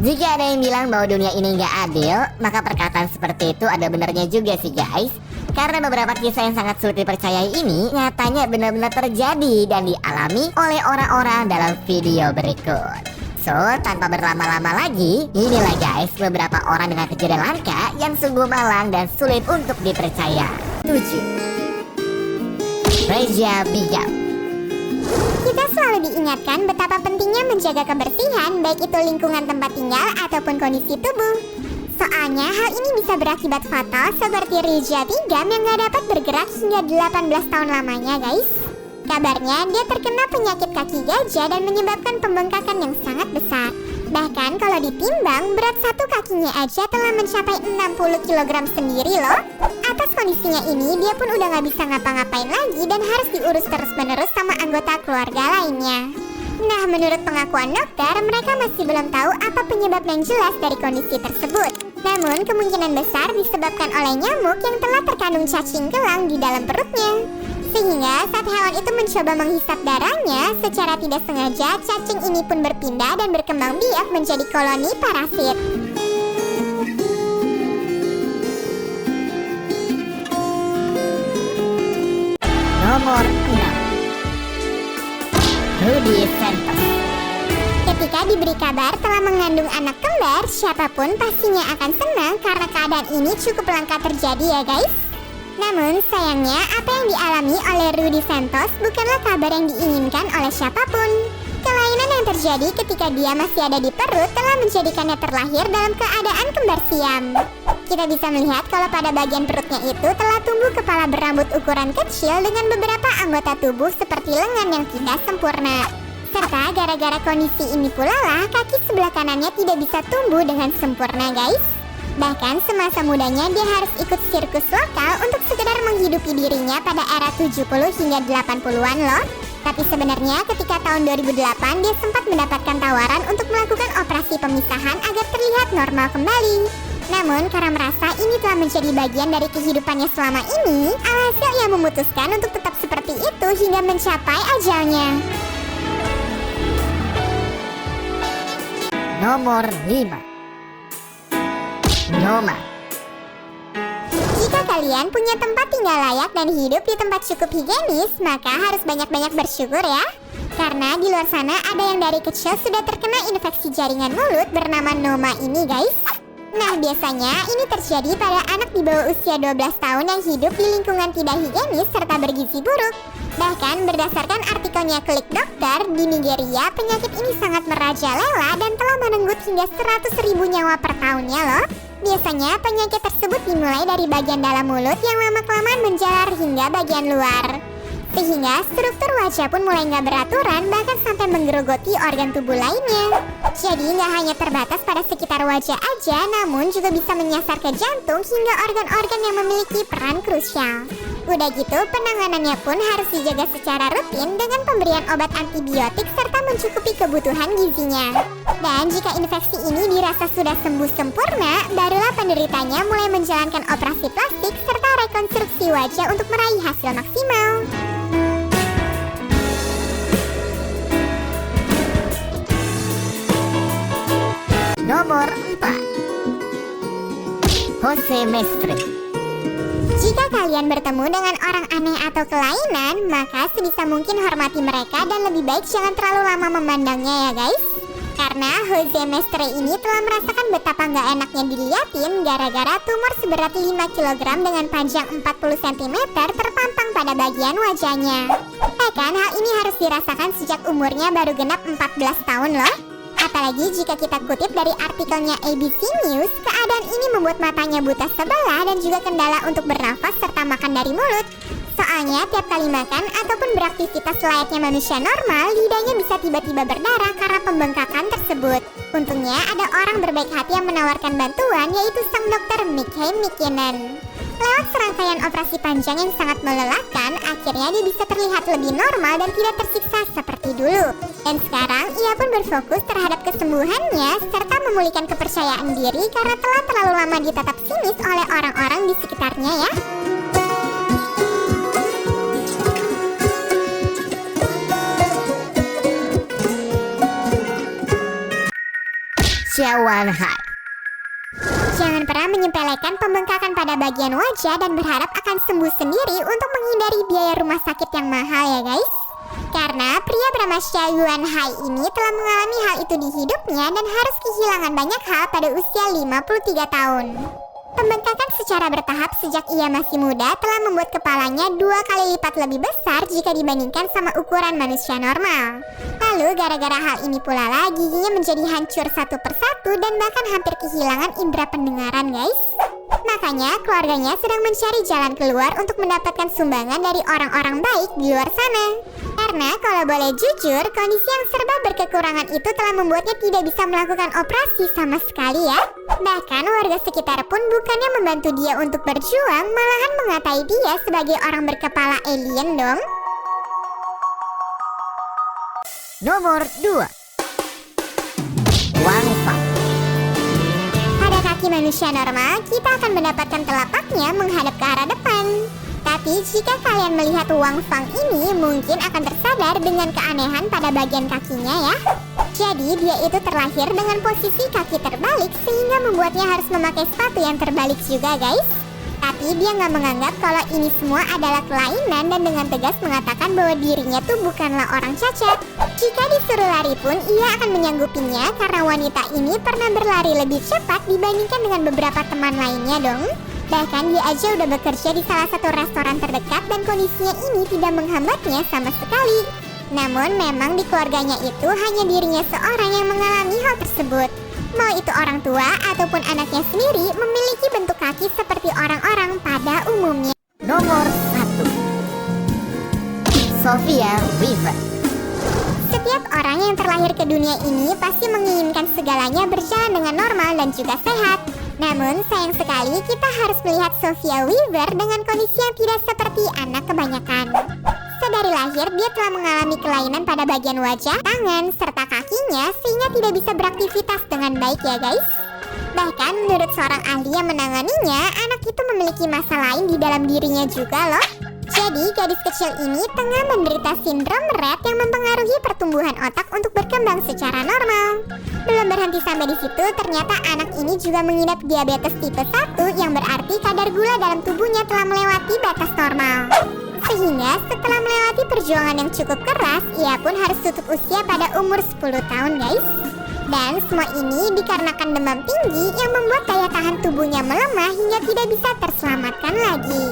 Jika ada yang bilang bahwa dunia ini nggak adil, maka perkataan seperti itu ada benernya juga sih guys. Karena beberapa kisah yang sangat sulit dipercayai ini nyatanya benar-benar terjadi dan dialami oleh orang-orang dalam video berikut. So, tanpa berlama-lama lagi, inilah guys beberapa orang dengan kejadian langka yang sungguh malang dan sulit untuk dipercaya. 7. Reza Bigam. Kita selalu diingatkan betapa pentingnya menjaga kebersihan, baik itu lingkungan tempat tinggal ataupun kondisi tubuh. Soalnya hal ini bisa berakibat fatal seperti Reza Bigam yang gak dapat bergerak hingga 18 tahun lamanya guys. Kabarnya dia terkena penyakit kaki gajah dan menyebabkan pembengkakan yang sangat besar. Bahkan kalau ditimbang, berat satu kakinya aja telah mencapai 60 kg sendiri loh. Atas kondisinya ini, dia pun udah gak bisa ngapa-ngapain lagi dan harus diurus terus-menerus sama anggota keluarga lainnya. Nah, menurut pengakuan dokter, mereka masih belum tahu apa penyebab yang jelas dari kondisi tersebut. Namun, kemungkinan besar disebabkan oleh nyamuk yang telah terkandung cacing gelang di dalam perutnya. Sehingga saat hewan itu mencoba menghisap darahnya, secara tidak sengaja cacing ini pun berpindah dan berkembang biak menjadi koloni parasit. Nomor 6. Rudy Santos. Ketika diberi kabar telah mengandung anak kembar, siapapun pastinya akan senang karena keadaan ini cukup langka terjadi ya guys. Namun sayangnya apa yang dialami oleh Rudy Santos bukanlah kabar yang diinginkan oleh siapapun. Kelainan yang terjadi ketika dia masih ada di perut telah menjadikannya terlahir dalam keadaan kembar siam. Kita bisa melihat kalau pada bagian perutnya itu telah tumbuh kepala berambut ukuran kecil dengan beberapa anggota tubuh seperti lengan yang tidak sempurna. Serta gara-gara kondisi ini pula lah kaki sebelah kanannya tidak bisa tumbuh dengan sempurna guys. Bahkan semasa mudanya dia harus ikut sirkus lokal untuk sekedar menghidupi dirinya pada era 70 hingga 80-an loh. Tapi sebenarnya ketika tahun 2008 dia sempat mendapatkan tawaran untuk melakukan operasi pemisahan agar terlihat normal kembali. Namun karena merasa ini telah menjadi bagian dari kehidupannya selama ini, alhasil ia memutuskan untuk tetap seperti itu hingga mencapai ajalnya. Nomor 5. Noma. Jika kalian punya tempat tinggal layak dan hidup di tempat cukup higienis, maka harus banyak-banyak bersyukur ya. Karena di luar sana ada yang dari kecil sudah terkena infeksi jaringan mulut bernama Noma ini guys. Nah biasanya ini terjadi pada anak di bawah usia 12 tahun yang hidup di lingkungan tidak higienis serta bergizi buruk. Bahkan berdasarkan artikelnya Klik Dokter, di Nigeria penyakit ini sangat merajalela dan telah merenggut hingga 100.000 nyawa per tahunnya loh. Biasanya penyakit tersebut dimulai dari bagian dalam mulut yang lama-kelamaan menjalar hingga bagian luar. Sehingga struktur wajah pun mulai nggak beraturan, bahkan sampai menggerogoti organ tubuh lainnya. Jadi nggak hanya terbatas pada sekitar wajah aja, namun juga bisa menyasar ke jantung hingga organ-organ yang memiliki peran krusial. Udah gitu, penanganannya pun harus dijaga secara rutin dengan pemberian obat antibiotik serta mencukupi kebutuhan gizinya. Dan jika infeksi ini dirasa sudah sembuh sempurna, barulah penderitanya mulai menjalankan operasi plastik serta rekonstruksi wajah untuk meraih hasil maksimal. Nomor 4. Jose Mestre. Jika kalian bertemu dengan orang aneh atau kelainan, maka sebisa mungkin hormati mereka dan lebih baik jangan terlalu lama memandangnya ya guys. Karena Jose Mestre ini telah merasakan betapa nggak enaknya diliatin gara-gara tumor seberat 5 kg dengan panjang 40 cm terpampang pada bagian wajahnya. Bahkan hal ini harus dirasakan sejak umurnya baru genap 14 tahun loh. Apalagi jika kita kutip dari artikelnya ABC News, keadaan ini membuat matanya buta sebelah dan juga kendala untuk bernafas serta makan dari mulut. Soalnya tiap kali makan ataupun beraktivitas layaknya manusia normal, lidahnya bisa tiba-tiba berdarah karena pembengkakan tersebut. Untungnya ada orang berbaik hati yang menawarkan bantuan, yaitu sang dokter Mickey McKinnon. Lewat serangkaian operasi panjang yang sangat melelahkan, akhirnya dia bisa terlihat lebih normal dan tidak tersiksa seperti dulu. Dan sekarang ia pun berfokus terhadap kesembuhannya serta memulihkan kepercayaan diri karena telah terlalu lama ditatap sinis oleh orang-orang di sekitarnya ya. Xia Wanhai. Jangan pernah menyepelekan pembengkakan pada bagian wajah dan berharap akan sembuh sendiri untuk menghindari biaya rumah sakit yang mahal ya guys. Karena pria bernama Xia Wanhai ini telah mengalami hal itu di hidupnya dan harus kehilangan banyak hal pada usia 53 tahun. Pembengkakan secara bertahap sejak ia masih muda telah membuat kepalanya 2 kali lipat lebih besar jika dibandingkan sama ukuran manusia normal. Lalu gara-gara hal ini pula lah giginya menjadi hancur satu persatu dan bahkan hampir kehilangan indera pendengaran guys. Makanya keluarganya sedang mencari jalan keluar untuk mendapatkan sumbangan dari orang-orang baik di luar sana. Karena kalau boleh jujur, kondisi yang serba berkekurangan itu telah membuatnya tidak bisa melakukan operasi sama sekali ya. Bahkan warga sekitar pun bukannya membantu dia untuk berjuang, malahan mengatai dia sebagai orang berkepala alien dong. Nomor 2. Wang Fang. Pada kaki manusia normal, kita akan mendapatkan telapaknya menghadap ke arah depan. Tapi jika kalian melihat Wang Fang ini, mungkin akan tersadar dengan keanehan pada bagian kakinya ya. Jadi dia itu terlahir dengan posisi kaki terbalik sehingga membuatnya harus memakai sepatu yang terbalik juga guys. Tapi dia nggak menganggap kalau ini semua adalah kelainan dan dengan tegas mengatakan bahwa dirinya tuh bukanlah orang cacat. Jika disuruh lari pun ia akan menyanggupinya karena wanita ini pernah berlari lebih cepat dibandingkan dengan beberapa teman lainnya dong. Bahkan dia aja udah bekerja di salah satu restoran terdekat dan kondisinya ini tidak menghambatnya sama sekali. Namun memang di keluarganya itu hanya dirinya seorang yang mengalami hal tersebut. Mau itu orang tua ataupun anaknya sendiri memiliki bentuk kaki seperti orang-orang pada umumnya. Nomor 1. Sophia Weaver. Setiap orang yang terlahir ke dunia ini pasti menginginkan segalanya berjalan dengan normal dan juga sehat. Namun sayang sekali kita harus melihat Sophia Weaver dengan kondisi yang tidak seperti anak kebanyakan. Dari lahir dia telah mengalami kelainan pada bagian wajah, tangan, serta kakinya sehingga tidak bisa beraktivitas dengan baik ya guys. Bahkan menurut seorang ahli yang menanganinya, anak itu memiliki masalah lain di dalam dirinya juga loh. Jadi gadis kecil ini tengah menderita sindrom Rett yang mempengaruhi pertumbuhan otak untuk berkembang secara normal. Belum berhenti sampai di situ, ternyata anak ini juga mengidap diabetes tipe 1 yang berarti kadar gula dalam tubuhnya telah melewati batas normal. Sehingga setelah melewati perjuangan yang cukup keras, ia pun harus tutup usia pada umur 10 tahun guys. Dan semua ini dikarenakan demam tinggi yang membuat daya tahan tubuhnya melemah hingga tidak bisa terselamatkan lagi.